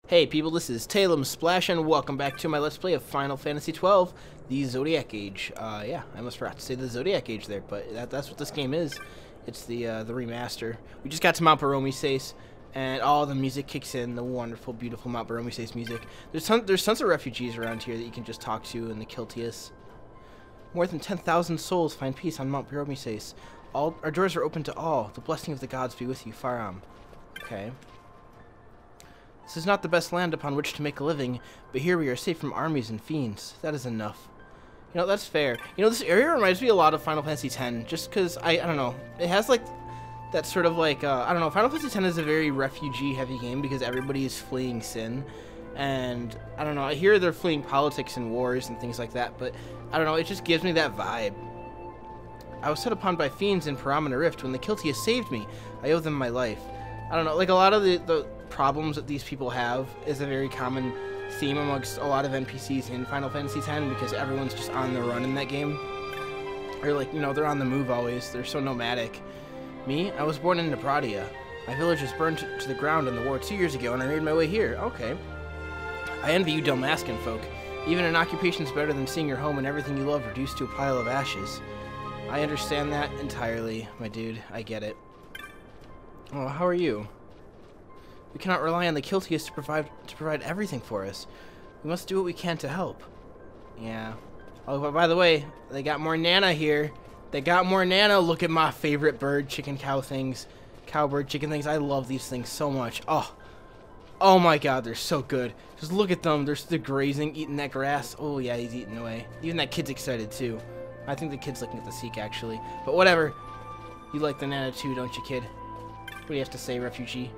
Hey people, this is Talem Splash, and welcome back to my Let's Play of Final Fantasy XII, the Zodiac Age. Yeah, I almost forgot to say the Zodiac Age there, but that's what this game is. It's the remaster. We just got to Mount Baromises, and all the music kicks in, the wonderful, beautiful Mount Baromises music. There's tons of refugees around here that you can just talk to in the Kiltias. More than 10,000 souls find peace on Mount Baromises. All our doors are open to all. The blessing of the gods be with you, Faram. Okay. This is not the best land upon which to make a living, but here we are safe from armies and fiends. That is enough. You know, that's fair. You know, this area reminds me a lot of Final Fantasy X, just because, I don't know, it has, like, that sort of, like, I don't know, Final Fantasy X is a very refugee-heavy game because everybody is fleeing sin, and, I don't know, I hear they're fleeing politics and wars and things like that, but, I don't know, it just gives me that vibe. I was set upon by fiends in Paramana Rift. When the Kiltias saved me, I owe them my life. I don't know, like, a lot of the problems that these people have is a very common theme amongst a lot of NPCs in Final Fantasy X because everyone's just on the run in that game. Or, like, you know, they're on the move always. They're so nomadic. Me? I was born in Nebradia. My village was burned to the ground in the war 2 years ago, and I made my way here. Okay. I envy you Dalmascan folk. Even an occupation's better than seeing your home and everything you love reduced to a pile of ashes. I understand that entirely, my dude. I get it. Oh, how are you? We cannot rely on the Kiltias to provide everything for us. We must do what we can to help. Yeah. Oh, but by the way, they got more Nana here. They got more Nana. Look at my favorite bird, chicken, cow things. Cowbird, chicken things. I love these things so much. Oh. Oh my god, they're so good. Just look at them. They're grazing, eating that grass. Oh yeah, he's eating away. Even that kid's excited too. I think the kid's looking at the Seek actually. But whatever. You like the Nana too, don't you, kid? What do you have to say, refugee?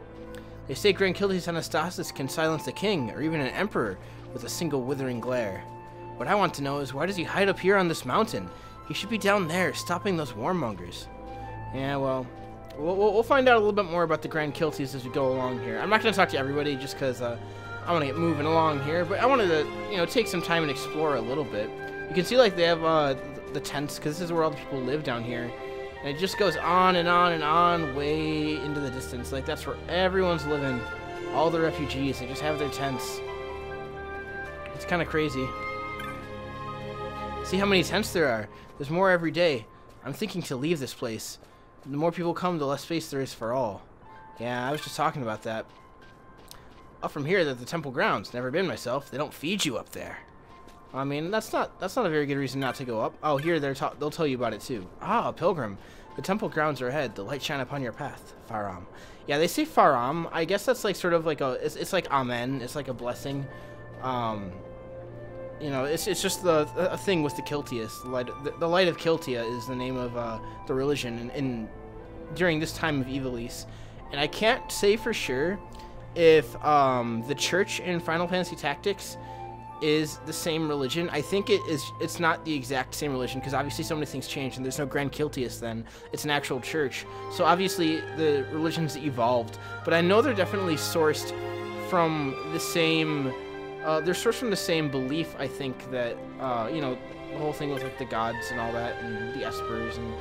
They say Gran Kiltias Anastasis can silence a king, or even an emperor, with a single withering glare. What I want to know is, why does he hide up here on this mountain? He should be down there, stopping those warmongers. Yeah, well, we'll find out a little bit more about the Gran Kiltias as we go along here. I'm not going to talk to everybody, just because I want to get moving along here, but I wanted to, you know, take some time and explore a little bit. You can see, like, they have the tents, because this is where all the people live down here. And it just goes on and on and on way into the distance. Like, that's where everyone's living. All the refugees, they just have their tents. It's kind of crazy. See how many tents there are. There's more every day. I'm thinking to leave this place. The more people come, the less space there is for all. Yeah, I was just talking about that. Up from here, they're the temple grounds. Never been myself. They don't feed you up there. I mean, that's not a very good reason not to go up. Oh, here they'll tell you about it too. Ah, a pilgrim. The temple grounds are ahead. The light shine upon your path. Faram. Yeah, they say Faram. I guess that's like sort of like it's like Amen. It's like a blessing. You know, it's just a thing with the Kiltias. The light of Kiltia is the name of the religion in during this time of Ivalice. And I can't say for sure if the church in Final Fantasy Tactics is the same religion. I think it's not the exact same religion because obviously so many things changed and there's no Gran Kiltias then. It's an actual church. So obviously the religions evolved, but I know they're definitely sourced from the same belief. I think that you know, the whole thing with like the gods and all that and the espers, and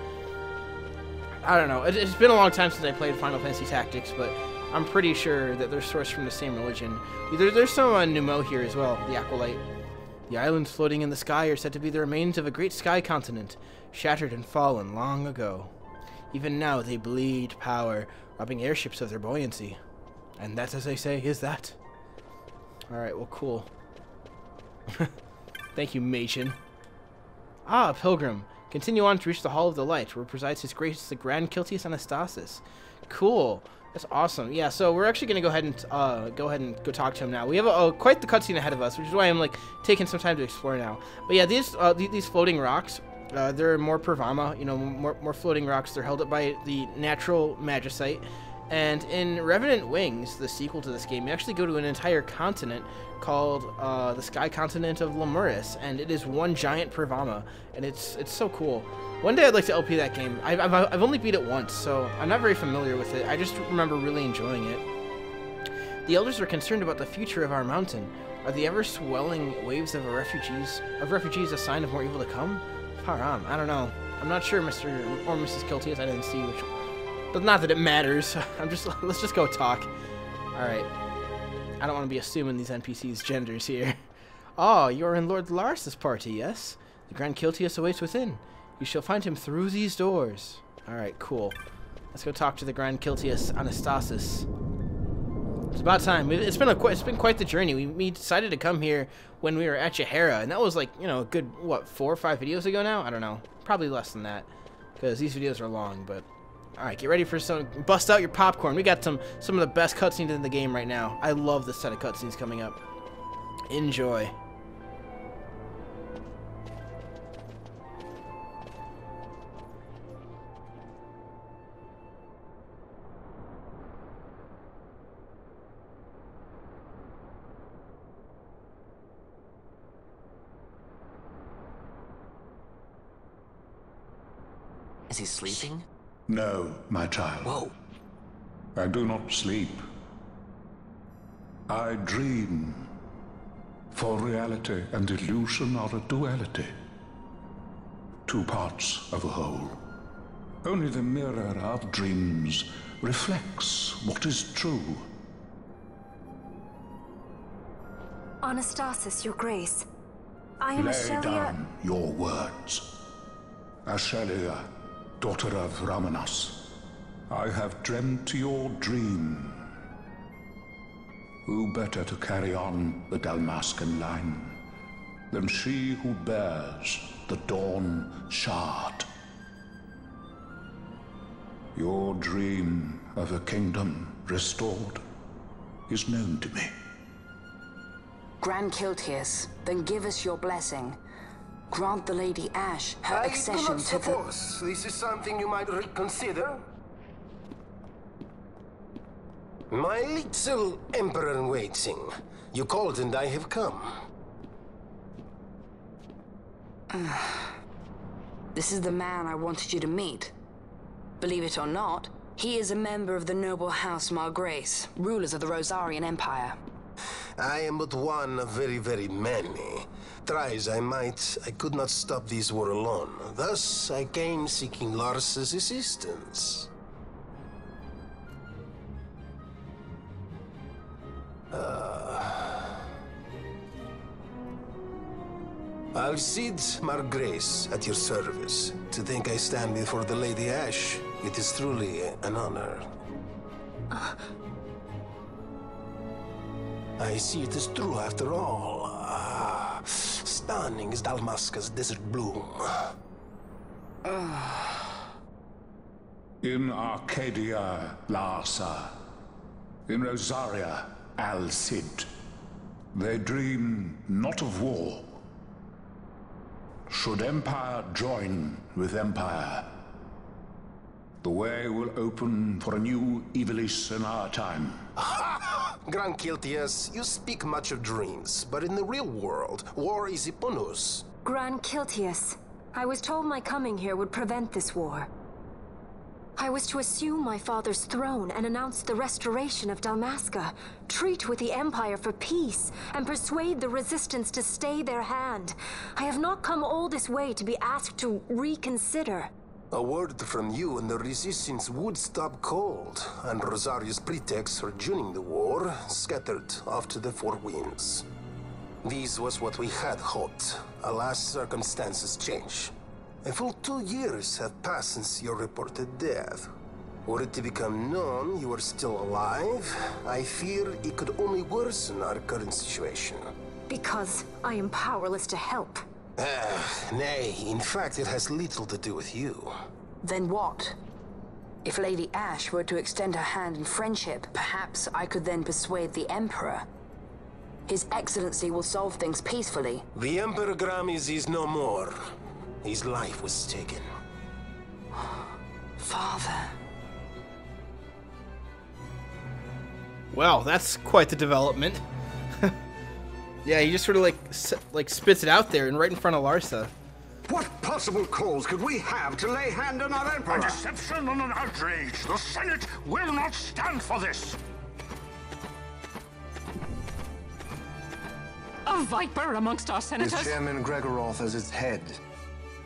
I don't know. It's been a long time since I played Final Fantasy Tactics, but I'm pretty sure that they're sourced from the same religion. There's some Numo here as well, the Acolyte. The islands floating in the sky are said to be the remains of a great sky continent, shattered and fallen long ago. Even now they bleed power, robbing airships of their buoyancy. And that, as they say, is that. Alright, well, cool. Thank you, Machen. Ah, pilgrim. Continue on to reach the Hall of the Light, where presides His Grace the Gran Kiltias Anastasis. Cool. That's awesome. Yeah, so we're actually gonna go ahead and go talk to him now. We have quite the cutscene ahead of us, which is why I'm like taking some time to explore now. But yeah, these floating rocks, they're more Pravama, you know, more floating rocks. They're held up by the natural magicite. And in Revenant Wings, the sequel to this game, you actually go to an entire continent called the Sky Continent of Lemuris, and it is one giant Pravama, and it's so cool. One day I'd like to LP that game. I've only beat it once, so I'm not very familiar with it. I just remember really enjoying it. The elders are concerned about the future of our mountain. Are the ever-swelling waves of refugees a sign of more evil to come? Faram, I don't know. I'm not sure, Mr. or Mrs. Kiltias. I didn't see which. But not that it matters. Let's just go talk. All right. I don't want to be assuming these NPCs' genders here. Oh, you're in Lord Lars's party, yes? The Gran Kiltias awaits within. You shall find him through these doors. Alright, cool. Let's go talk to the Gran Kiltias Anastasis. It's about time. It's been quite the journey. We decided to come here when we were at Yahara, and that was like, you know, a good, what, 4 or 5 videos ago now? I don't know. Probably less than that, because these videos are long, but... Alright, get ready for some... Bust out your popcorn. We got some of the best cutscenes in the game right now. I love this set of cutscenes coming up. Enjoy. Is he sleeping? No, my child. Whoa. I do not sleep. I dream. For reality and illusion are a duality. 2 parts of a whole. Only the mirror of dreams reflects what is true. Anastasis, your grace. I am Lay Ashelia. down your words. Ashelia, daughter of Ramanas, I have dreamt your dream. Who better to carry on the Dalmascan line than she who bears the Dawn Shard? Your dream of a kingdom restored is known to me. Gran Kiltias, then give us your blessing. Grant the Lady Ash her accession to the... I do not suppose this is something you might reconsider. My little Emperor-in-waiting. You called and I have come. This is the man I wanted you to meet. Believe it or not, he is a member of the noble house Margrace, rulers of the Rosarian Empire. I am but one of very, very many. Try as I might, I could not stop this war alone. Thus, I came seeking Lars's assistance. Alcide Margrace at your service. To think I stand before the Lady Ash, it is truly an honor. I see it is true after all. Stunning is Dalmasca's desert bloom. In Arcadia, Larsa. In Rosaria, Alcid. They dream not of war. Should Empire join with Empire, the way will open for a new Ivalice in our time. Gran Kiltias, you speak much of dreams, but in the real world, war is upon us. Gran Kiltias. I was told my coming here would prevent this war. I was to assume my father's throne and announce the restoration of Dalmasca, treat with the Empire for peace, and persuade the Resistance to stay their hand. I have not come all this way to be asked to reconsider. A word from you and the Resistance would stop cold, and Rosaria's pretext for joining the war scattered off to the 4 winds. This was what we had hoped. Alas, circumstances change. A full 2 years have passed since your reported death. Were it to become known you are still alive, I fear it could only worsen our current situation. Because I am powerless to help. Nay, in fact it has little to do with you. Then what? If Lady Ash were to extend her hand in friendship, perhaps I could then persuade the Emperor. His Excellency will solve things peacefully. The Emperor Gramis is no more. His life was taken. Father. Well, that's quite the development. Yeah, he just sort of like spits it out there and right in front of Larsa. What possible cause could we have to lay hand on our Emperor? A deception and an outrage. The Senate will not stand for this. A viper amongst our senators? With Chairman Gregoroth as its head.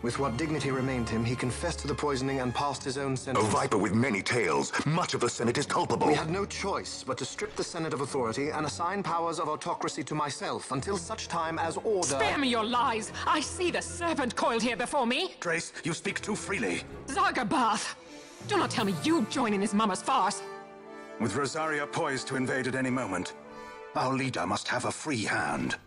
With what dignity remained him, he confessed to the poisoning and passed his own sentence. A viper with many tails. Much of the Senate is culpable. We had no choice but to strip the Senate of authority and assign powers of autocracy to myself until such time as order... Spare me your lies! I see the serpent coiled here before me! Trace, you speak too freely. Zargabath! Do not tell me you join in his mama's farce! With Rosaria poised to invade at any moment, our leader must have a free hand.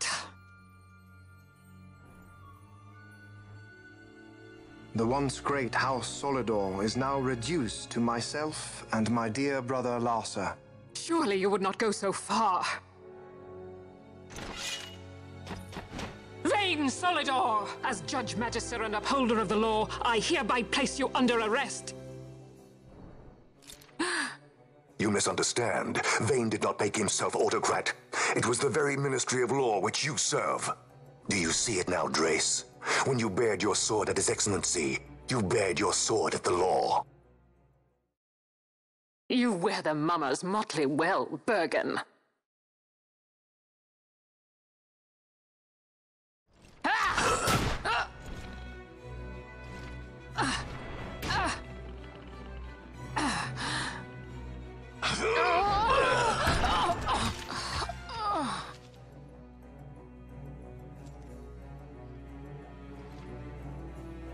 The once great House Solidor is now reduced to myself and my dear brother Larsa. Surely you would not go so far. Vain Solidor! As Judge Magister and upholder of the law, I hereby place you under arrest. You misunderstand. Vane did not make himself autocrat. It was the very Ministry of Law which you serve. Do you see it now, Drace? When you bared your sword at His Excellency, you bared your sword at the law. You wear the mama's motley well, Bergen.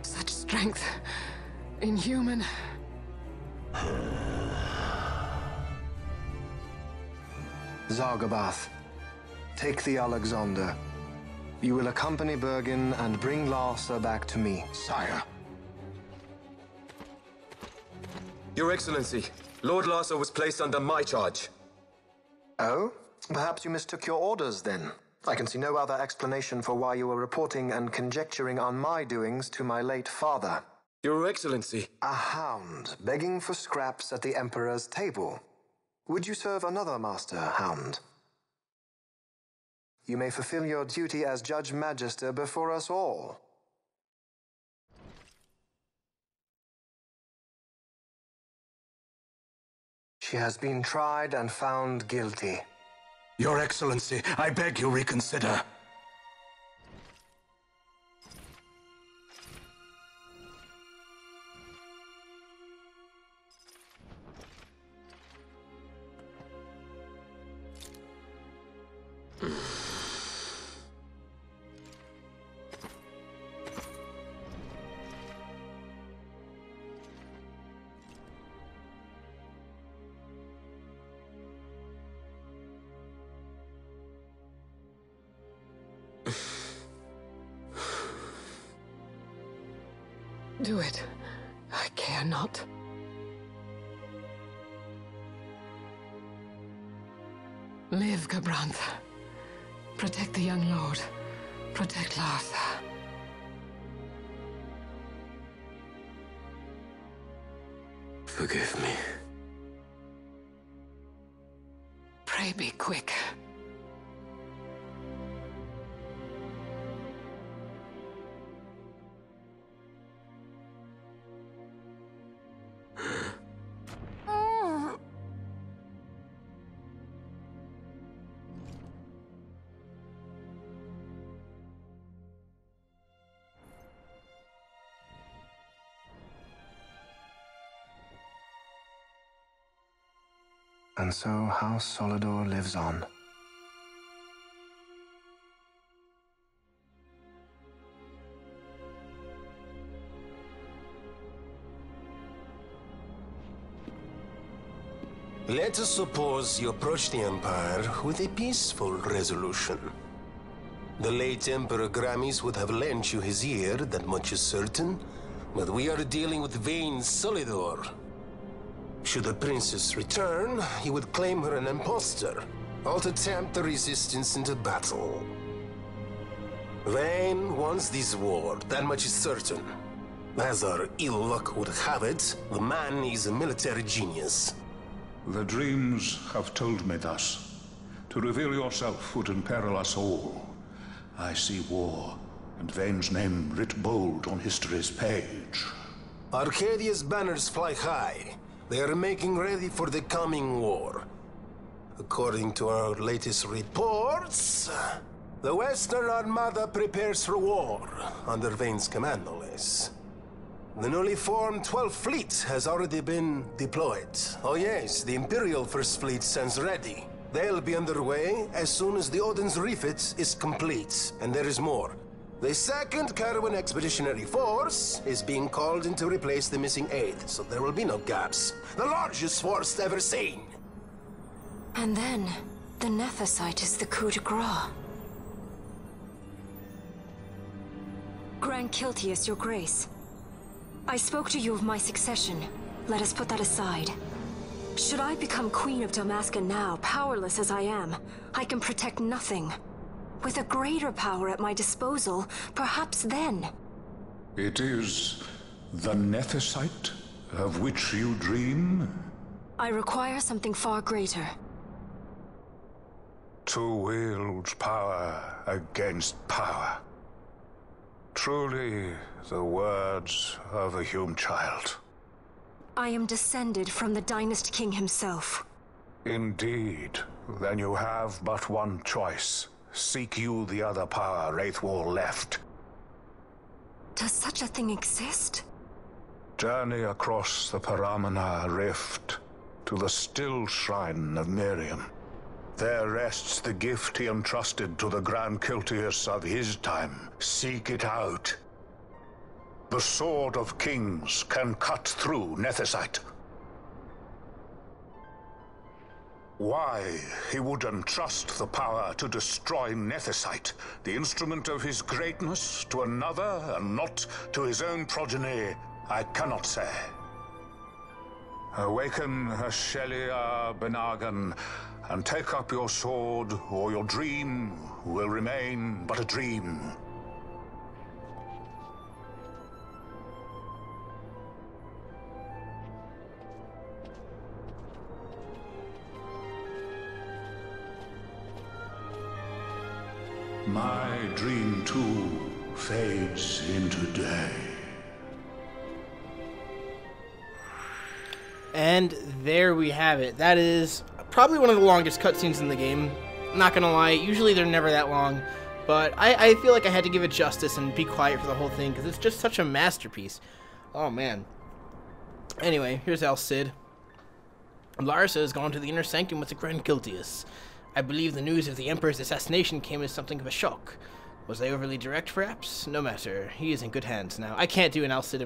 Such strength. Inhuman. Zargabath, take the Alexander. You will accompany Bergen and bring Larsa back to me. Sire. Your Excellency, Lord Larsa was placed under my charge. Oh? Perhaps you mistook your orders, then. I can see no other explanation for why you were reporting and conjecturing on my doings to my late father. Your Excellency. A hound begging for scraps at the Emperor's table. Would you serve another master, Hound? You may fulfill your duty as Judge Magister before us all. She has been tried and found guilty. Your Excellency, I beg you reconsider. Do it. I care not. Live, Gabranth. Protect the young lord. Protect Larsa. Forgive me. Pray be quick. And so House Solidor lives on. Let us suppose you approach the Empire with a peaceful resolution. The late Emperor Gramis would have lent you his ear, that much is certain, but we are dealing with vain Solidor. Should the princess return, he would claim her an impostor, or to tempt the resistance into battle. Vane wants this war, that much is certain. As our ill luck would have it, the man is a military genius. The dreams have told me thus. To reveal yourself would imperil us all. I see war, and Vane's name writ bold on history's page. Arcadia's banners fly high. They are making ready for the coming war. According to our latest reports, The Western Armada prepares for war, under Vane's command, no less. The newly formed 12th Fleet has already been deployed. Oh yes, the Imperial First Fleet stands ready. They'll be underway as soon as the Odin's refit is complete, and there is more. The 2nd Carwin Expeditionary Force is being called in to replace the missing 8th, so there will be no gaps. The largest force ever seen. And then, the Nethicite is the coup de grace. Gran Kiltias, your grace. I spoke to you of my succession. Let us put that aside. Should I become Queen of Dalmasca now, powerless as I am, I can protect nothing. With a greater power at my disposal, perhaps then. It is the Nethicite of which you dream? I require something far greater. To wield power against power. Truly, the words of a human child. I am descended from the Dynast King himself. Indeed. Then you have but one choice. Seek you the other power Wraithwall left. Does such a thing exist? Journey across the Paramana Rift to the still shrine of Miriam. There rests the gift he entrusted to the Gran Kiltias of his time. Seek it out. The Sword of Kings can cut through Nethicite. Why he would entrust the power to destroy Nethicite, the instrument of his greatness, to another and not to his own progeny, I cannot say. Awaken Shelia Benagan, and take up your sword, or your dream will remain but a dream. My dream too fades into day. And there we have it. That is probably one of the longest cutscenes in the game. Not gonna lie, usually they're never that long, but I feel like I had to give it justice and be quiet for the whole thing because it's just such a masterpiece. Oh man. Anyway, here's Al Cid. Larsa has gone to the inner sanctum with the Gran Kiltias. I believe the news of the Emperor's assassination came as something of a shock. Was I overly direct, perhaps? No matter. He is in good hands now. I can't do an Al Cid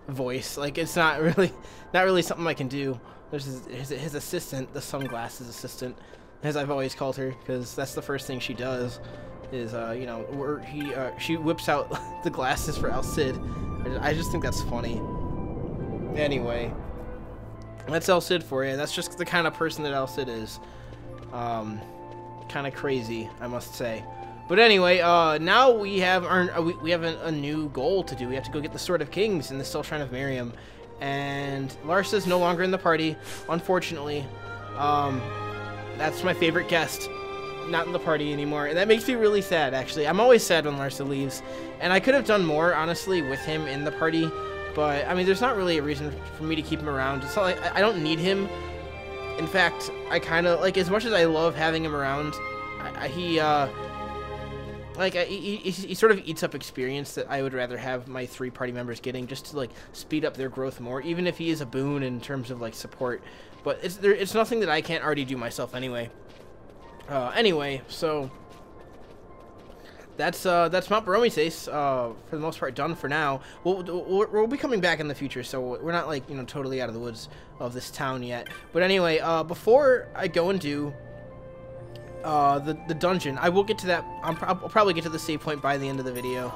voice. Like, it's not really something I can do. There's his assistant, the sunglasses assistant, as I've always called her, because that's the first thing she does. Is you know, she whips out the glasses for Al Cid. I just think that's funny. Anyway, that's Al Cid for you. That's just the kind of person that Al Cid is. Kind of crazy, I must say. But anyway, now we have a new goal to do. We have to go get the Sword of Kings in the Still Shrine of Miriam, and Larsa's no longer in the party, unfortunately. That's my favorite guest, not in the party anymore, and that makes me really sad. Actually, I'm always sad when Larsa leaves, and I could have done more, honestly, with him in the party. But I mean, there's not really a reason for me to keep him around. It's not like I don't need him. In fact, I kind of, like, as much as I love having him around, he sort of eats up experience that I would rather have my 3 party members getting, just to, like, speed up their growth more, even if he is a boon in terms of, like, support. But it's nothing that I can't already do myself anyway. Anyway, so that's Mount Barometes, for the most part, done for now. We'll be coming back in the future, so we're not, like, you know, totally out of the woods of this town yet. But anyway, before I go and do the dungeon, I will get to that. I'll probably get to the save point by the end of the video.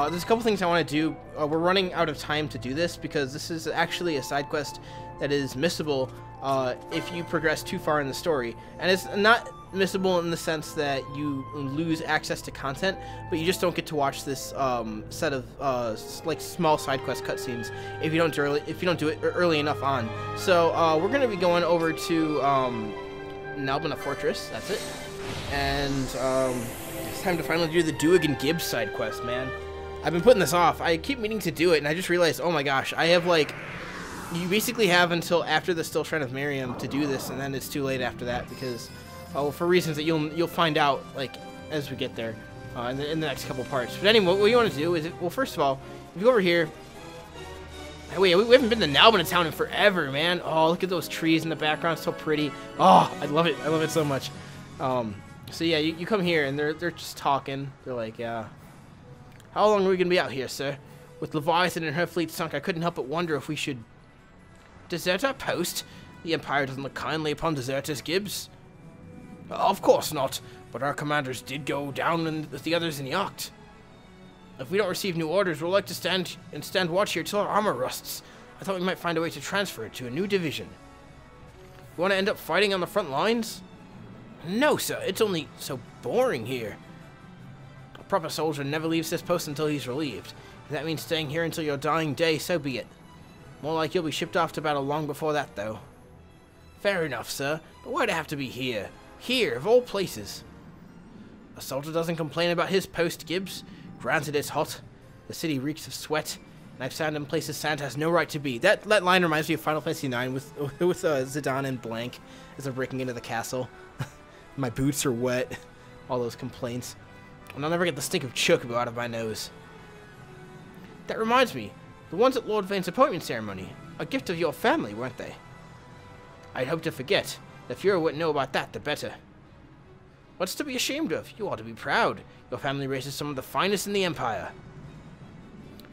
There's a couple things I want to do. We're running out of time to do this because this is actually a side quest that is missable if you progress too far in the story, and it's not missable in the sense that you lose access to content, but you just don't get to watch this set of like small side quest cutscenes if you don't do it early enough on. So we're gonna be going over to Nalbina Fortress. That's it, and it's time to finally do the Duig and Gibbs side quest. Man, I've been putting this off. I keep meaning to do it, and I just realized, oh my gosh, I have, like, you basically have until after the Still Shrine of Miriam to do this, and then it's too late after that because, oh, for reasons that you'll find out, like, as we get there in the next couple parts. But anyway, what you want to do is, well, first of all, if you go over here. Wait, we haven't been to Nalbina Town in forever, man. Oh, look at those trees in the background, so pretty. Oh, I love it. I love it so much. So yeah, you come here and they're just talking. They're like, yeah. How long are we gonna be out here, sir? With Leviathan and her fleet sunk, I couldn't help but wonder if we should desert our post. The Empire doesn't look kindly upon deserters, Gibbs. Of course not, but our commanders did go down with the others in the Yacht. If we don't receive new orders, we'll like to stand watch here till our armor rusts. I thought we might find a way to transfer it to a new division. You want to end up fighting on the front lines? No, sir. It's only so boring here. A proper soldier never leaves this post until he's relieved. If that means staying here until your dying day, so be it. More like you'll be shipped off to battle long before that, though. Fair enough, sir. But why'd it have to be here? Here, of all places. A soldier doesn't complain about his post, Gibbs. Granted, it's hot. The city reeks of sweat. And I've found in places Santa has no right to be. That line reminds me of Final Fantasy IX with Zidane and Blank as they're breaking into the castle. My boots are wet. All those complaints. And I'll never get the stink of chocobo out of my nose. That reminds me. The ones at Lord Vane's appointment ceremony. A gift of your family, weren't they? I'd hope to forget. The fewer would know about that, the better. What's to be ashamed of? You ought to be proud. Your family raises some of the finest in the Empire.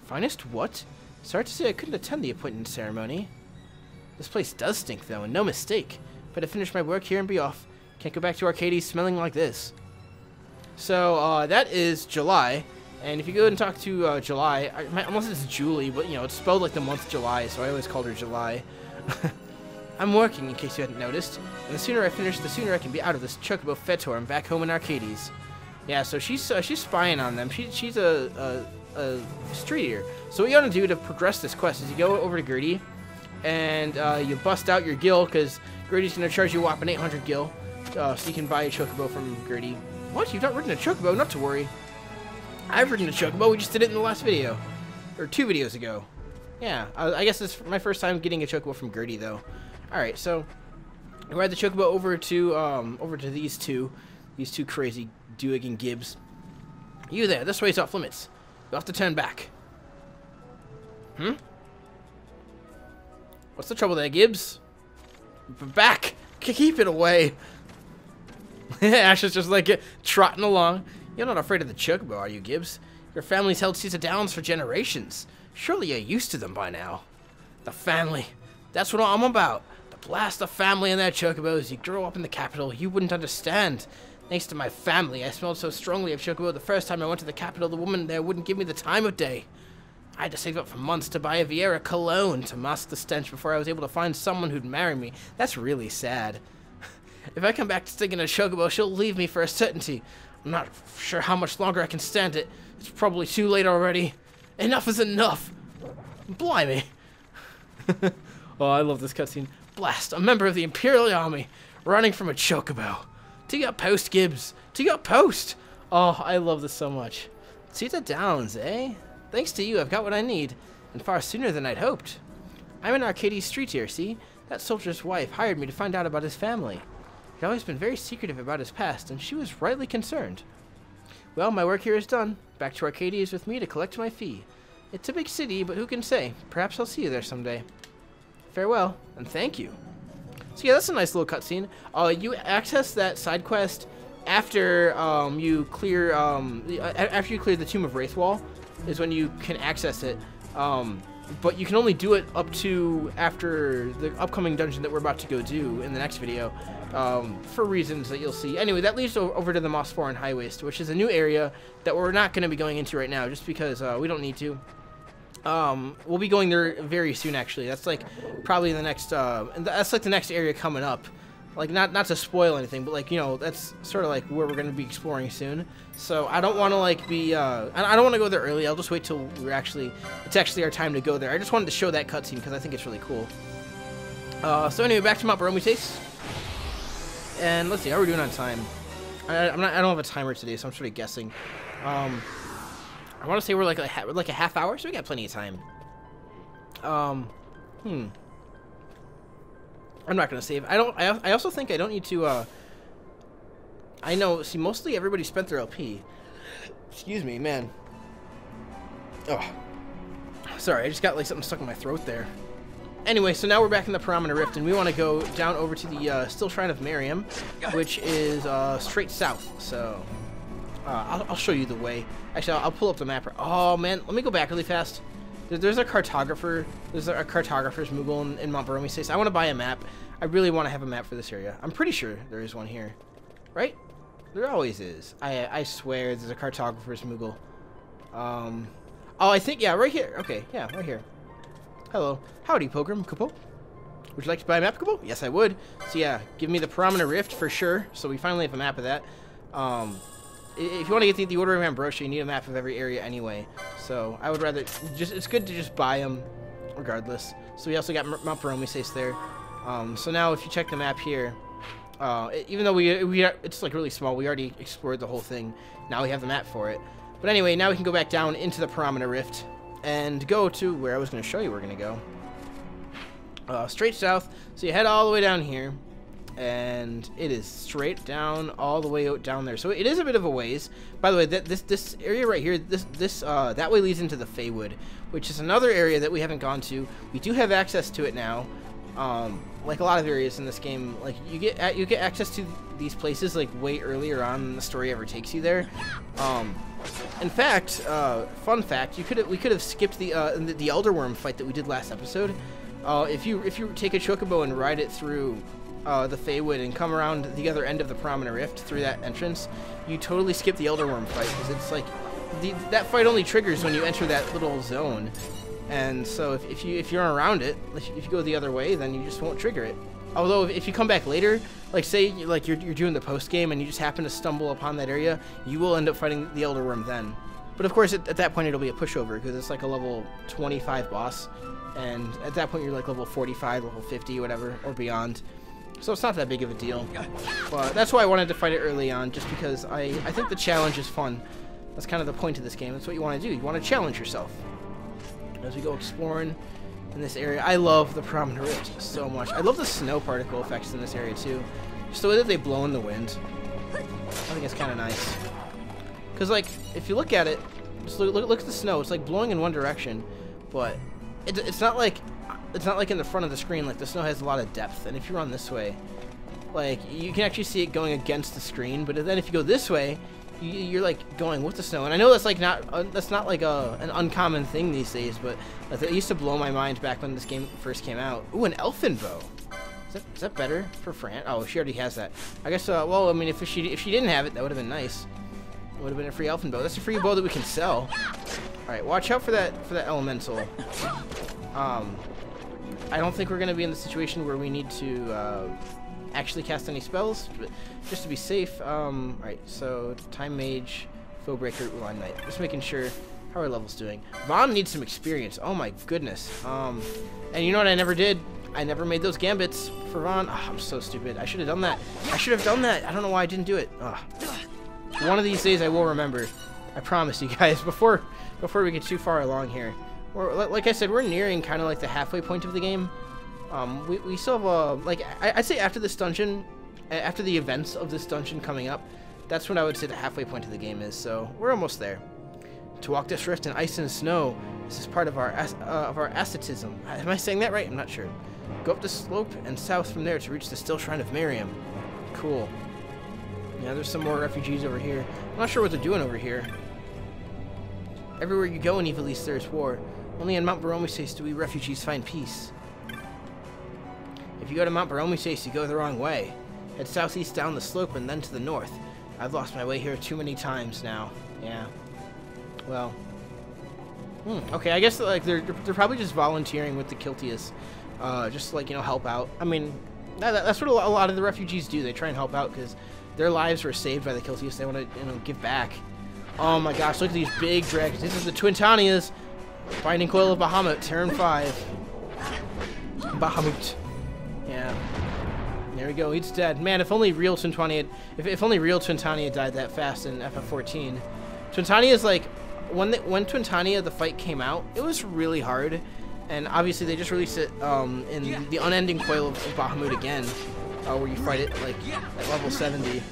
Finest what? Sorry to say I couldn't attend the appointment ceremony. This place does stink, though, and no mistake. Better finish my work here and be off. Can't go back to Arcades smelling like this. So, that is July. And if you go and talk to July, unless it's Julie, but, you know, it's spelled like the month July, so I always called her July. I'm working, in case you hadn't noticed. And the sooner I finish, the sooner I can be out of this chocobo fetor and back home in Arcades. Yeah, so she's spying on them. She's a street eater. So what you want to do to progress this quest is you go over to Gertie, and you bust out your gil, because Gertie's going to charge you a whopping 800 gil, so you can buy a chocobo from Gertie. What? You've not ridden a chocobo? Not to worry. I've ridden a chocobo. We just did it in the last video. Or 2 videos ago. Yeah, I guess it's my first time getting a chocobo from Gertie, though. Alright, so I ride the chocobo over to these two crazy Duig and Gibbs. You there, this way's off limits. You'll have to turn back. What's the trouble there, Gibbs? Back! Keep it away! Ash is just like trotting along. You're not afraid of the chocobo, are you, Gibbs? Your family's held Caesar Downs for generations. Surely you're used to them by now. The family. That's what I'm about. To blast the family and their chocobos. You grow up in the capital, you wouldn't understand. Thanks to my family, I smelled so strongly of chocobo the first time I went to the capital, the woman there wouldn't give me the time of day. I had to save up for months to buy a Vieira cologne to mask the stench before I was able to find someone who'd marry me. That's really sad. If I come back to stinking a chocobo, she'll leave me for a certainty. I'm not sure how much longer I can stand it. It's probably too late already. Enough is enough. Blimey. Oh, I love this cutscene. Blast, a member of the Imperial Army, running from a chocobo. To your post, Gibbs. To your post. Oh, I love this so much. Caesar Downs, eh? Thanks to you, I've got what I need, and far sooner than I'd hoped. I'm in Arcades Street here, see? That soldier's wife hired me to find out about his family. He'd always been very secretive about his past, and she was rightly concerned. Well, my work here is done. Back to Arcades with me to collect my fee. It's a big city, but who can say? Perhaps I'll see you there someday. Farewell, and thank you. So yeah, that's a nice little cutscene. You access that side quest after you clear the Tomb of Wraithwall, is when you can access it. But you can only do it up to after the upcoming dungeon that we're about to go do in the next video, for reasons that you'll see. Anyway, that leads over to the Mosforan High Waste, which is a new area that we're not going to be going into right now, just because we don't need to. We'll be going there very soon, actually. That's like probably the next, that's like the next area coming up. Like, not to spoil anything, but like, you know, that's sort of like where we're going to be exploring soon. So I don't want to like be, I don't want to go there early. I'll just wait till it's actually our time to go there. I just wanted to show that cutscene because I think it's really cool. So anyway, back to Mount Barometes. And let's see, how are we doing on time? I don't have a timer today, so I'm sort of guessing. I want to say we're like a half hour, so we got plenty of time. I'm not gonna save. I also think I don't need to. I know, see, mostly everybody spent their LP. Excuse me, man. Oh. Sorry, I just got like something stuck in my throat there. Anyway, so now we're back in the Paramana Rift, and we want to go down over to the Still Shrine of Miriam, which is straight south. So I'll show you the way. Actually, I'll pull up the map. Oh man, let me go back really fast. There's a cartographer. There's a cartographer's Moogle in Mount Baromi says I want to buy a map. I really want to have a map for this area. I'm pretty sure there is one here, right? There always is. I swear there's a cartographer's Moogle. Oh, I think, yeah, right here. Okay, yeah, right here. Hello. Howdy, Pilgrim Kupo. Would you like to buy a map, Kupo? Yes, I would. So, yeah, give me the Paramana Rift for sure. So, we finally have a map of that. If you want to get the Order of Ambrosia, you need a map of every area anyway. So, I would rather just, it's good to just buy them regardless. So, we also got Mount Baromi Sace there. So, now if you check the map here, even though it's like really small, we already explored the whole thing. Now we have the map for it. But anyway, now we can go back down into the Paramana Rift and go to where I was going to show you we're going to go. Straight south. So you head all the way down here, and it is straight down all the way out down there. So it is a bit of a ways. By the way, this area right here, that way leads into the Feywood, which is another area that we haven't gone to. We do have access to it now. Like a lot of areas in this game, like you get access to these places like way earlier on than the story ever takes you there. In fact, fun fact, we could have skipped the Elder Worm fight that we did last episode. If you take a chocobo and ride it through the Feywood and come around the other end of the Paramana Rift through that entrance, you totally skip the Elder Worm fight because it's like that fight only triggers when you enter that little zone. And so if you're around it, if you go the other way, then you just won't trigger it. Although if you come back later, like say like you're doing the post game and you just happen to stumble upon that area, you will end up fighting the Elder Worm then. But of course at that point it'll be a pushover because it's like a level 25 boss, and at that point you're like level 45, level 50, whatever, or beyond. So it's not that big of a deal. But that's why I wanted to fight it early on, just because I think the challenge is fun. That's kind of the point of this game. That's what you want to do. You want to challenge yourself. As we go exploring in this area, I love the Paramana Rift so much. I love the snow particle effects in this area too. Just the way that they blow in the wind. I think it's kind of nice. Cause like if you look at it, just look at the snow. It's like blowing in one direction, but it's not like in the front of the screen. Like the snow has a lot of depth, and if you run this way, like you can actually see it going against the screen. But then if you go this way, you're like going with the snow. And I know that's like not like an uncommon thing these days, but it used to blow my mind back when this game first came out. Ooh, an elfin bow. Is that better for Fran? Oh, she already has that. I guess. Well, I mean, if she didn't have it, that would have been nice. It would have been a free elfin bow. That's a free bow that we can sell. All right, watch out for that elemental. I don't think we're gonna be in the situation where we need to actually cast any spells, but just to be safe. Alright, so Time Mage, Foe Breaker, Line Knight. Just making sure how our level's doing. Vaughn needs some experience. Oh my goodness. And you know what I never did? I never made those gambits for Vaughn. Oh, I'm so stupid. I should have done that. I don't know why I didn't do it. Ugh. One of these days I will remember. I promise you guys. Before we get too far along here. Like I said, we're nearing kind of like the halfway point of the game. We still have like I'd say after this dungeon, after the events of this dungeon coming up, that's when I would say the halfway point of the game is. So we're almost there. To walk this rift in ice and snow, this is part of our asceticism. Am I saying that right? I'm not sure. Go up the slope and south from there to reach the Still Shrine of Miriam. Cool. Yeah, there's some more refugees over here. I'm not sure what they're doing over here. Everywhere you go in Evil East, there's war. Only on Mount Baromi do we refugees find peace. If you go to Mount Baromi, you go the wrong way. Head southeast down the slope and then to the north. I've lost my way here too many times now. Yeah. Well. Okay, I guess like they're probably just volunteering with the Kiltias, just like, you know, help out. I mean, that's what a lot of the refugees do. They try and help out because their lives were saved by the Kiltias. They want to, you know, give back. Oh my gosh, look at these big dragons. This is the Twintanias. Binding Coil of Bahamut, Terran 5. Bahamut. Yeah. There we go, he's dead. Man, if only real Twintania, if only real Twintania died that fast in FF14. Twintania is like, when Twintania, the fight came out, it was really hard. And obviously they just released it in the Unending Coil of Bahamut again, where you fight it like at level 70.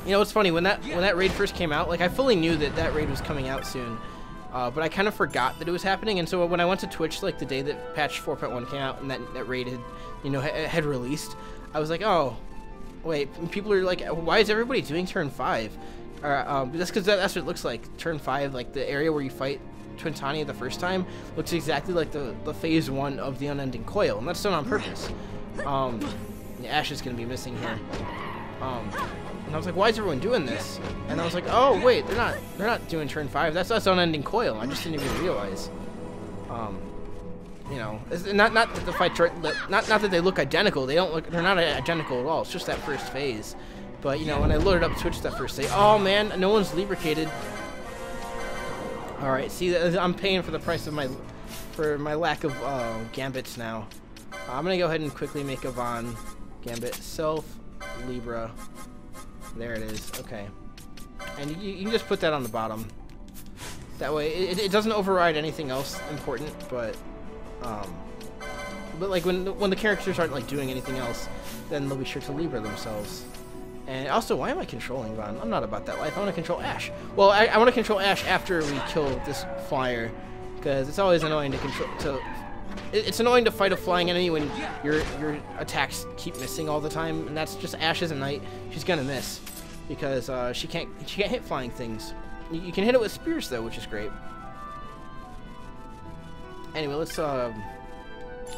You know, it's funny, when that raid first came out, like, I fully knew that raid was coming out soon. But I kind of forgot that it was happening, and so when I went to Twitch, like, the day that patch 4.1 came out and that raid had, you know, had released, I was like, oh, wait, people are like, why is everybody doing turn 5? That's because that's what it looks like. Turn 5, like, the area where you fight Twintania the first time, looks exactly like the phase 1 of the Unending Coil, and that's done on purpose. Ash is going to be missing here. And I was like, why is everyone doing this? And I was like, oh wait, they're not doing turn 5. That's Unending Coil. I just didn't even realize. You know, it's not that the fight, not that they look identical. They're not identical at all. It's just that first phase. But you know, when I loaded up Twitch that first day, oh man, no one's lubricated. All right, see, I'm paying for the price of my lack of gambits now. I'm gonna go ahead and quickly make a Von gambit self Libra. There it is. Okay, and you can just put that on the bottom. That way, it doesn't override anything else important. But like when the characters aren't like doing anything else, then they'll be sure to Libra themselves. And also, why am I controlling Von? I'm not about that life. I want to control Ash. Well, I want to control Ash after we kill this flyer, because it's always annoying to control. It's annoying to fight a flying enemy when your attacks keep missing all the time, and that's just Ash as a knight. She's gonna miss because she can't hit flying things. You can hit it with spears though, which is great. Anyway, let's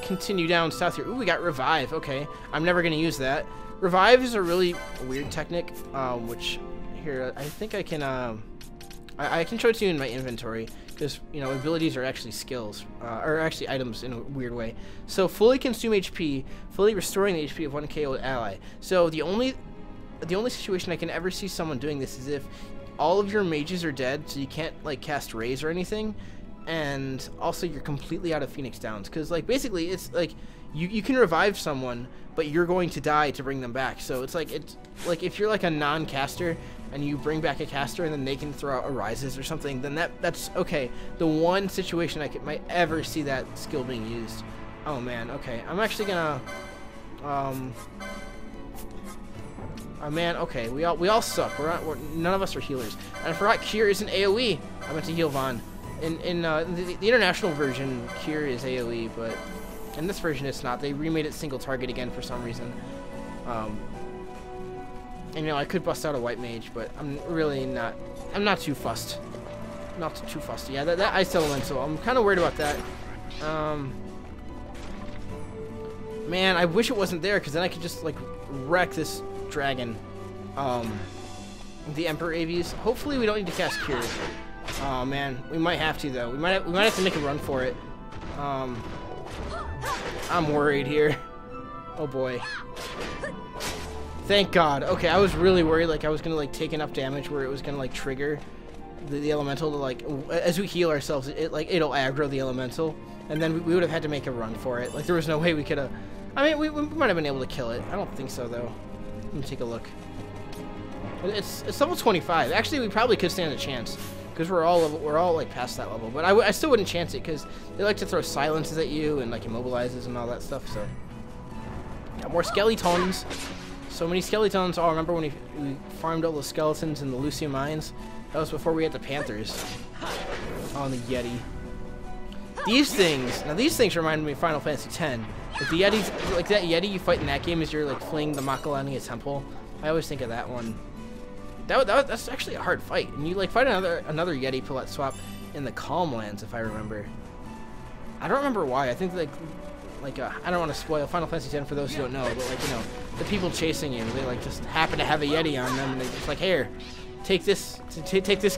continue down south here. Ooh, we got Revive. Okay, I'm never gonna use that. Revive is a really weird technique, which here I think I can I can show it to you in my inventory, because you know, abilities are actually skills, or actually items in a weird way. So fully consume HP, fully restoring the HP of one KO ally. So the only situation I can ever see someone doing this is if all of your mages are dead, so you can't like cast Raise or anything, and also you're completely out of Phoenix Downs, because like basically it's like you can revive someone, but you're going to die to bring them back. So it's like if you're like a non-caster and you bring back a caster and then they can throw out Arises or something, then that's okay. The one situation I might ever see that skill being used. Oh man, okay. I'm actually gonna oh man, okay. We all suck. None of us are healers. And I forgot Cure isn't AoE. I meant to heal Von. In the international version, Cure is AoE, but in this version it's not. They remade it single target again for some reason. And you know, I could bust out a white mage, but I'm not too fussed. Not too fussed. Yeah, that ice elemental, I'm kind of worried about that. Man, I wish it wasn't there, because then I could just like wreck this dragon. The Emperor AVs. Hopefully we don't need to cast Cure. Oh man, we might have to though. We might have to make a run for it. I'm worried here. Oh boy. Thank God. Okay, I was really worried like I was gonna like take enough damage where it was gonna like trigger the elemental to like, as we heal ourselves, it'll aggro the elemental, and then we would have had to make a run for it. Like there was no way we could have. I mean, we might have been able to kill it. I don't think so though. Let me take a look. It's level 25. Actually, we probably could stand a chance, because we're all like past that level. But I still wouldn't chance it, because they like to throw silences at you and like immobilizes and all that stuff. So got more skeletons. So many skeletons. Oh, remember when we farmed all the skeletons in the Lucia mines? That was before we had the Panthers. On the Yeti. These things remind me of Final Fantasy X. Like the Yetis, like that Yeti you fight in that game as you're like fleeing the Makalania Temple. I always think of that one. That's actually a hard fight, and you like fight another Yeti Pilot swap in the Calm Lands, if I remember. I don't remember why. I think like I don't want to spoil Final Fantasy X for those who don't know, but like, you know, the people chasing you, they like just happen to have a Yeti on them, and they just like, here, take this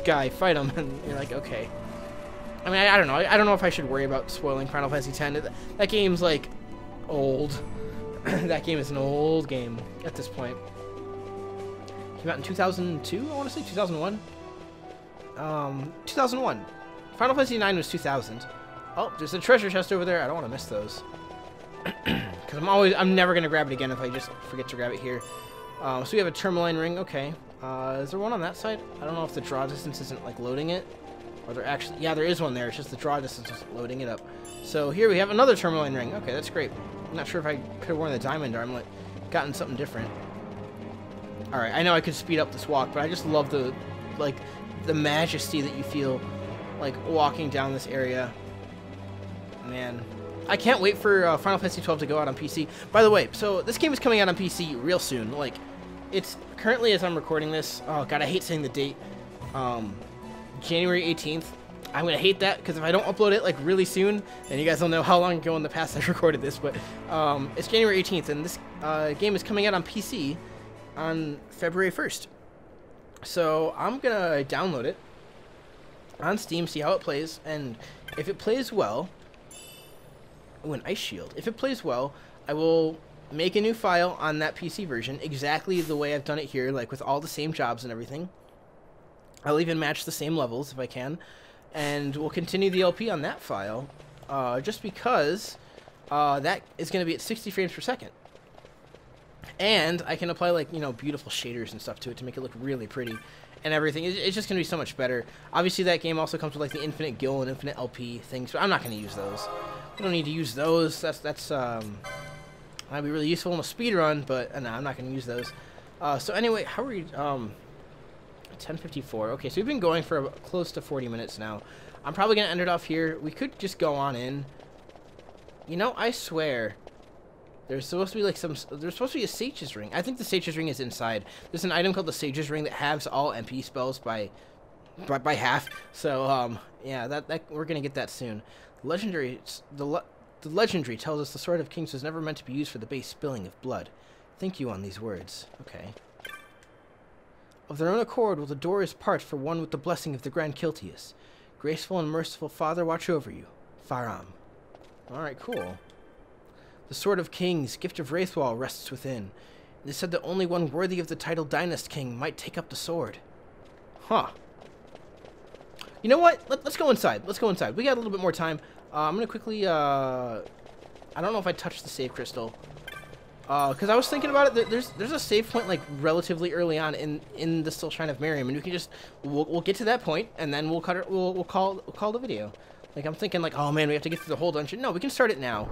guy, fight him, and you're like, okay. I mean, I don't know. I don't know if I should worry about spoiling Final Fantasy X. That game's like old. That game is an old game at this point. Came out in 2002, I want to say 2001. 2001. Final Fantasy IX was 2000. Oh, there's a treasure chest over there. I don't want to miss those. Because I'm never gonna grab it again if I just forget to grab it here. So we have a Tourmaline ring. Okay. Is there one on that side? I don't know if the draw distance isn't like loading it, or there actually, yeah, there is one there. It's just the draw distance is loading it up. So here we have another Tourmaline ring. Okay, that's great. I'm not sure if I could have worn the diamond armlet, gotten something different. Alright, I know I could speed up this walk, but I just love the, like, the majesty that you feel, like, walking down this area. Man. I can't wait for Final Fantasy XII to go out on PC. By the way, so this game is coming out on PC real soon. Like, it's currently, as I'm recording this, oh god, I hate saying the date, January 18th. I'm gonna hate that, because if I don't upload it, like, really soon, then you guys will know how long ago in the past I've recorded this, but, it's January 18th, and this, game is coming out on PC on February 1st. So, I'm gonna download it on Steam, see how it plays, and if it plays well... Ooh, an ice shield. If it plays well, I will make a new file on that PC version, exactly the way I've done it here, like with all the same jobs and everything. I'll even match the same levels if I can, and we'll continue the LP on that file, just because that is going to be at 60 frames per second. And I can apply, like, you know, beautiful shaders and stuff to it to make it look really pretty and everything. It's just going to be so much better. Obviously, that game also comes with, like, the infinite gil and infinite LP things, but I'm not going to use those. I don't need to use those. That'd be really useful in a speed run, but no, I'm not going to use those. So anyway, how are we? 10:54. Okay, so we've been going for close to 40 minutes now. I'm probably going to end it off here. We could just go on in. You know, I swear, there's supposed to be like there's supposed to be a Sage's Ring. I think the Sage's Ring is inside. There's an item called the Sage's Ring that halves all MP spells by half. So yeah, that we're gonna get that soon. The legendary tells us the Sword of Kings was never meant to be used for the base spilling of blood. Think you on these words. Okay. Of their own accord will the doors part for one with the blessing of the Gran Kiltias. Graceful and merciful Father, watch over you. Faram. Alright, cool. The Sword of Kings, gift of Wraithwall, rests within. It is said that only one worthy of the title Dynast King might take up the sword. Huh. You know what? Let's go inside. Let's go inside. We got a little bit more time. I'm going to quickly, I don't know if I touched the save crystal. Because I was thinking about it. There's a save point, like, relatively early on in the Still Shrine of Miriam. And we can just, we'll get to that point, and then we'll call the video. Like, I'm thinking, like, oh, man, we have to get through the whole dungeon. No, we can start it now.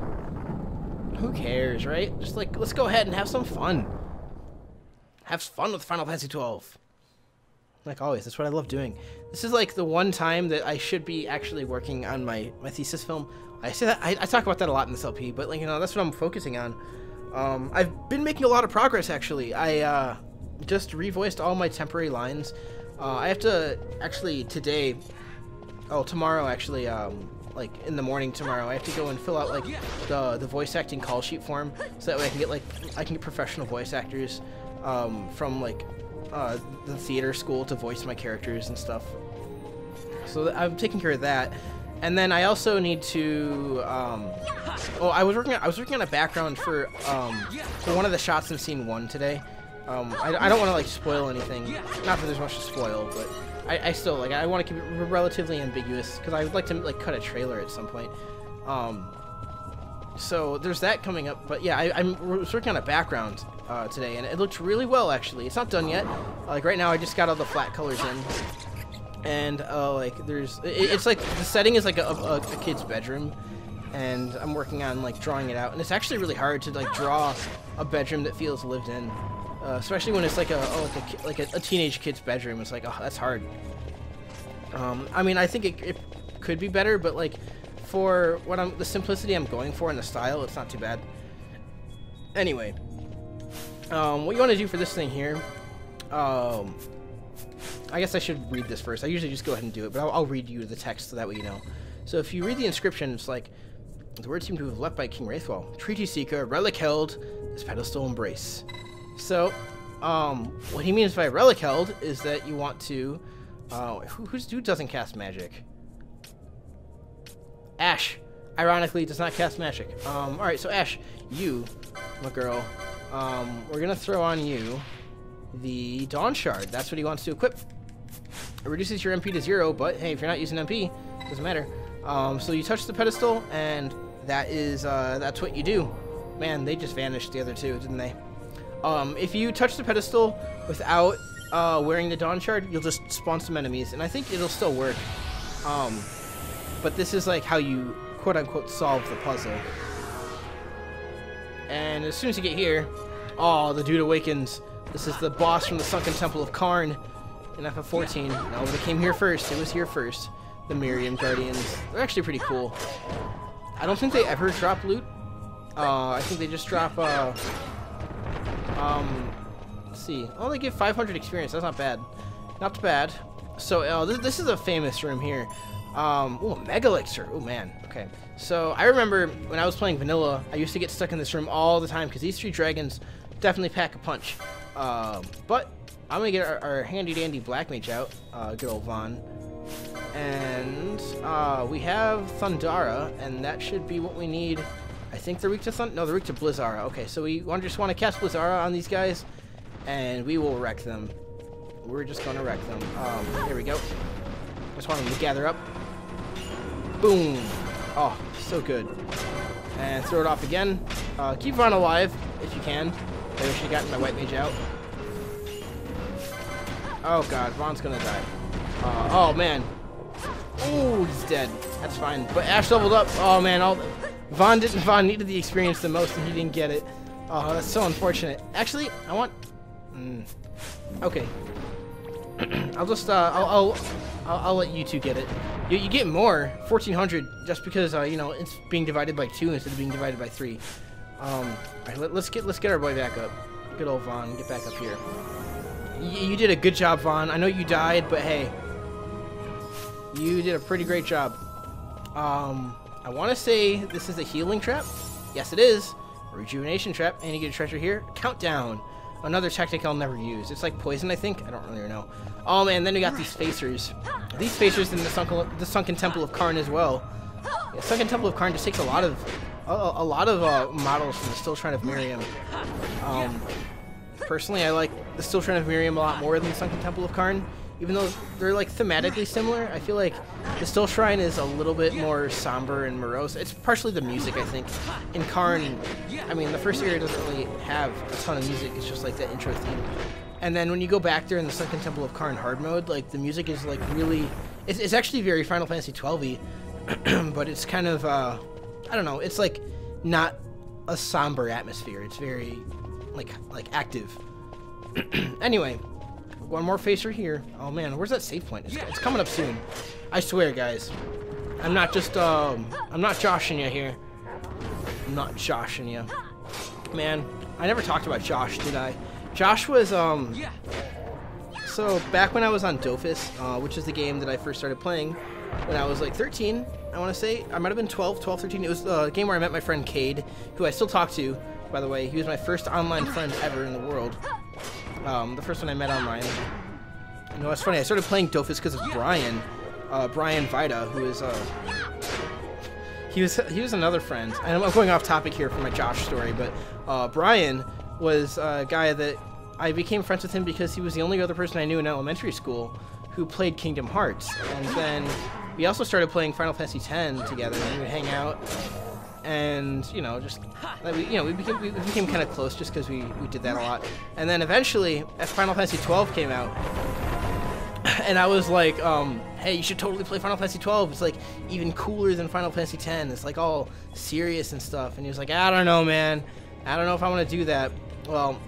Who cares, right? Just, like, let's go ahead and have some fun. Have fun with Final Fantasy XII. Like always, that's what I love doing. This is like the one time that I should be actually working on my thesis film. I say that I talk about that a lot in this LP, but, like, you know, that's what I'm focusing on. I've been making a lot of progress, actually. I just revoiced all my temporary lines. I have to actually tomorrow actually, like in the morning tomorrow, I have to go and fill out like the voice acting call sheet form, so that way I can get professional voice actors from like the theater school to voice my characters and stuff. So I'm taking care of that, and then I also need to. I was working on a background for one of the shots in scene 1 today. I don't want to like spoil anything. Not that there's much to spoil, but I still like I want to keep it relatively ambiguous because I would like to like cut a trailer at some point. So there's that coming up. But yeah, I was working on a background today, and it looked really well actually. It's not done yet. Like right now, I just got all the flat colors in, and like it's like the setting is like a kid's bedroom, and I'm working on like drawing it out, and it's actually really hard to like draw a bedroom that feels lived in. Especially when it's like a teenage kid's bedroom. It's like, oh, that's hard. I mean, I think it could be better, but like for the simplicity I'm going for and the style, it's not too bad. Anyway, what you want to do for this thing here? I guess I should read this first. I usually just go ahead and do it, but I'll read you the text so that way you know. So if you read the inscription, it's like the words seem to have left by King Wraithwall. Treaty Seeker, relic held, this pedestal embrace. So, what he means by relic held is that you want to, who doesn't cast magic? Ash, ironically, does not cast magic. Alright, so Ash, you, my girl, we're gonna throw on you the Dawn Shard. That's what he wants to equip. It reduces your MP to 0, but hey, if you're not using MP, doesn't matter. So you touch the pedestal, and that is, that's what you do. Man, they just vanished, the other two, didn't they? If you touch the pedestal without wearing the Dawn Shard, you'll just spawn some enemies, and I think it'll still work. But this is like how you quote-unquote solve the puzzle. And as soon as you get here, oh, the dude awakens. This is the boss from the Sunken Temple of Karn in FF14. No, but it came here first. It was here first. The Miriam Guardians. They're actually pretty cool. I don't think they ever drop loot. I think they just drop, let's see. Oh, they give 500 experience. That's not bad. Not bad. So, this is a famous room here. Oh, Mega Elixir. Oh, man. Okay. So, I remember when I was playing Vanilla, I used to get stuck in this room all the time because these 3 dragons definitely pack a punch. But I'm going to get our handy-dandy Black Mage out. Good old Vaughn. And, we have Thundara, and that should be what we need. I think they're weak to No, they're weak to Blizzara. Okay, so we just want to cast Blizzara on these guys, and we will wreck them. We're just going to wreck them. There we go. Just want them to gather up. Boom. Oh, so good. And throw it off again. Keep Vaughn alive, if you can. I wish I'd gotten my White Mage out. Oh, God. Vaughn's going to die. Oh, man. Oh, he's dead. That's fine. But Ash leveled up. Oh, man. Vaughn needed the experience the most, and he didn't get it. Oh, that's so unfortunate. Actually, I want... Okay. I'll just, I'll let you two get it. You get more, 1,400, just because, you know, it's being divided by 2 instead of being divided by 3. Alright, let's get our boy back up. Good old Vaughn, get back up here. You did a good job, Vaughn. I know you died, but hey, you did a pretty great job. I want to say this is a healing trap. Yes, it is. A rejuvenation trap, and you get a treasure here. Countdown. Another tactic I'll never use. It's like poison, I think. I don't really know. Oh man, then we got these facers. These facers in the Sunken Temple of Karn as well. Yeah, Sunken Temple of Karn just takes a lot of models from the Still Shrine of Miriam. Personally, I like the Still Shrine of Miriam a lot more than the Sunken Temple of Karn. Even though they're like thematically similar, I feel like the Still Shrine is a little bit more somber and morose. It's partially the music, I think. In Karn, I mean, the first area doesn't really have a ton of music. It's just like that intro theme. And then when you go back there in the Sunken Temple of Karn hard mode, like the music is like really, it's actually very Final Fantasy XII-y, but it's kind of, I don't know, it's like not a somber atmosphere. It's very like active. Anyway. One more facer here. Oh man, where's that save point? It's coming up soon. I swear, guys. I'm not just, I'm not joshing you here. I'm not joshing you. Man, I never talked about Josh, did I? Josh was, so back when I was on Dofus, which is the game that I first started playing when I was like 13, I want to say. I might have been 12, 13. It was the game where I met my friend Cade, who I still talk to, by the way. He was my first online friend ever in the world. The first one I met online. You know, it's funny, I started playing Dofus because of Brian. Brian Vida, who is, he was another friend. And I'm going off topic here for my Josh story, but, Brian was a guy that I became friends with him because he was the only other person I knew in elementary school who played Kingdom Hearts. And then we also started playing Final Fantasy X together, and we would hang out. And you know, just we became kind of close just because we did that a lot. And then eventually, as Final Fantasy XII came out, and I was like, hey, you should totally play Final Fantasy XII. It's like even cooler than Final Fantasy X. It's like all serious and stuff. And he was like, I don't know, man. I don't know if I want to do that. Well,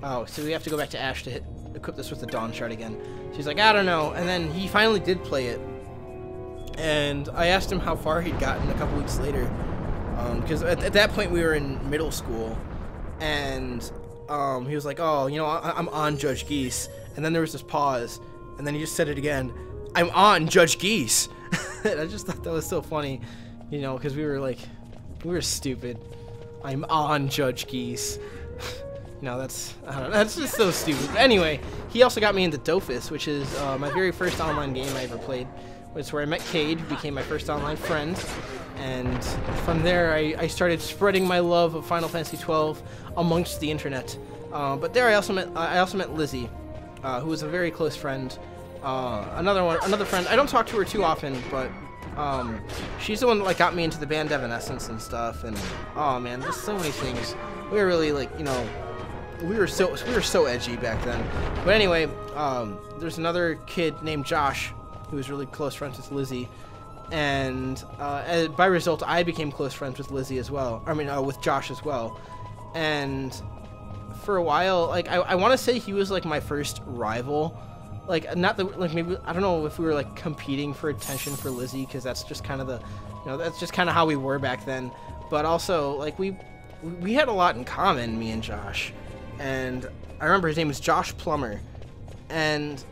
oh, so we have to go back to Ash to equip this with the Dawn Shard again. So he's like, I don't know. And then he finally did play it. And I asked him how far he'd gotten a couple weeks later. Because at that point we were in middle school, and he was like, oh, you know, I'm on Judge Geese. And then there was this pause, and then he just said it again, I'm on Judge Geese. And I just thought that was so funny, you know, because we were stupid. I'm on Judge Geese. No, I don't know, that's just so stupid. But anyway, he also got me into Dofus, which is my very first online game I ever played. It's where I met Cade, who became my first online friend, and from there I started spreading my love of Final Fantasy XII amongst the internet. But there I also met Lizzie, who was a very close friend. Another friend. I don't talk to her too often, but she's the one that like got me into the band Evanescence and stuff. And oh man, there's so many things. We were really like, you know, we were so edgy back then. But anyway, there's another kid named Josh who was really close friends with Lizzie, and by result, I became close friends with Lizzie as well. I mean, with Josh as well. And for a while. Like I want to say he was like my first rival. Like not the like maybe I don't know if we were like competing for attention for Lizzie, because that's just kind of the that's just kind of how we were back then. But also like we had a lot in common, me and Josh. And I remember his name was Josh Plummer, and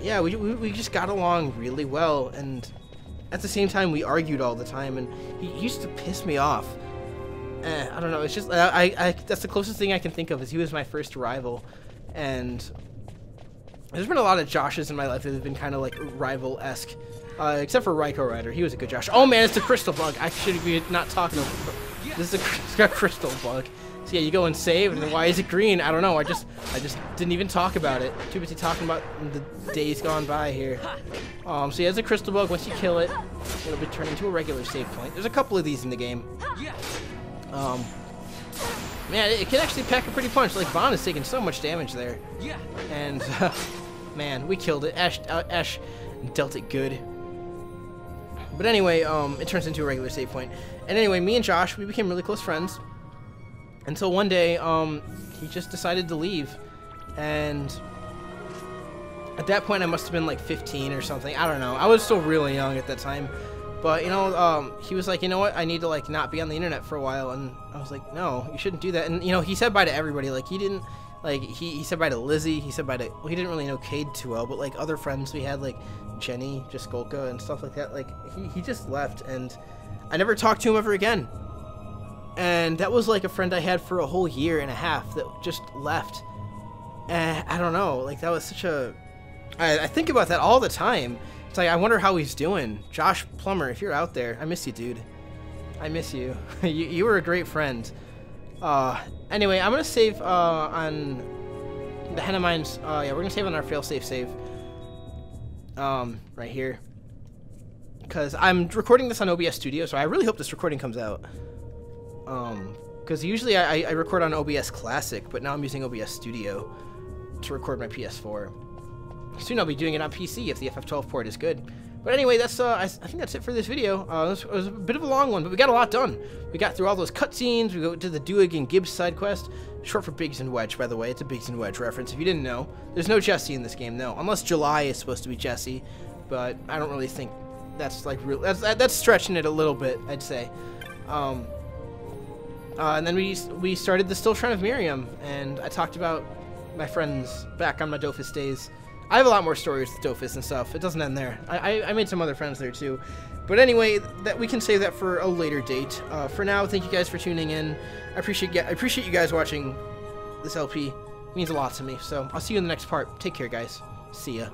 yeah, we just got along really well. And at the same time, we argued all the time, and he used to piss me off. I don't know. It's just that's the closest thing I can think of, is he was my first rival. And there's been a lot of Joshes in my life that have been kind of like rival-esque, except for Ryko Rider. He was a good Josh. Oh man, it's the crystal bug. I should be not talking. This is a crystal bug. So yeah, you go and save, and then why is it green? I don't know. I just didn't even talk about it. Too busy talking about the days gone by here. So yeah, it's a crystal bug. Once you kill it, it'll be turned into a regular save point. There's a couple of these in the game. Man, it can actually pack a pretty punch. Like Vaughn is taking so much damage there. And man, we killed it. Ash dealt it good. But anyway, it turns into a regular save point. And anyway, me and Josh, we became really close friends. Until one day, he just decided to leave. And at that point, I must have been like 15 or something. I don't know. I was still really young at that time. But, you know, he was like, you know what? I need to, like, not be on the internet for a while. And I was like, no, you shouldn't do that. And, you know, he said bye to everybody. Like, he didn't, like, he said bye to Lizzie. He said bye to, well, he didn't really know Cade too well. But, like, other friends we had, like, Jenny, Jaskolka, and stuff like that. Like, he just left. And I never talked to him ever again. And that was like a friend I had for a whole year and a half that just left. And I don't know, like that was such a... I think about that all the time. It's like, I wonder how he's doing. Josh Plummer, if you're out there, I miss you, dude. I miss you. You were a great friend. Anyway, I'm going to save on the Henna Mines. Yeah, we're going to save on our failsafe save. Right here. Because I'm recording this on OBS Studio, so I really hope this recording comes out. Because usually I record on OBS Classic, but now I'm using OBS Studio to record my PS4. Soon I'll be doing it on PC if the FF12 port is good. But anyway, that's I think that's it for this video. This was a bit of a long one, but we got a lot done. We got through all those cutscenes. We did the Duig and Gibbs side quest, short for Biggs and Wedge, by the way. It's a Biggs and Wedge reference. If you didn't know, there's no Jesse in this game, no, unless July is supposed to be Jesse. But I don't really think that's like real. That's stretching it a little bit, I'd say. And then we started the Still Shrine of Miriam, and I talked about my friends back on my Dofus days. I have a lot more stories with Dofus and stuff. It doesn't end there. I made some other friends there too. But anyway, that we can save that for a later date. For now, thank you guys for tuning in. I appreciate you guys watching this LP. It means a lot to me. So I'll see you in the next part. Take care, guys. See ya.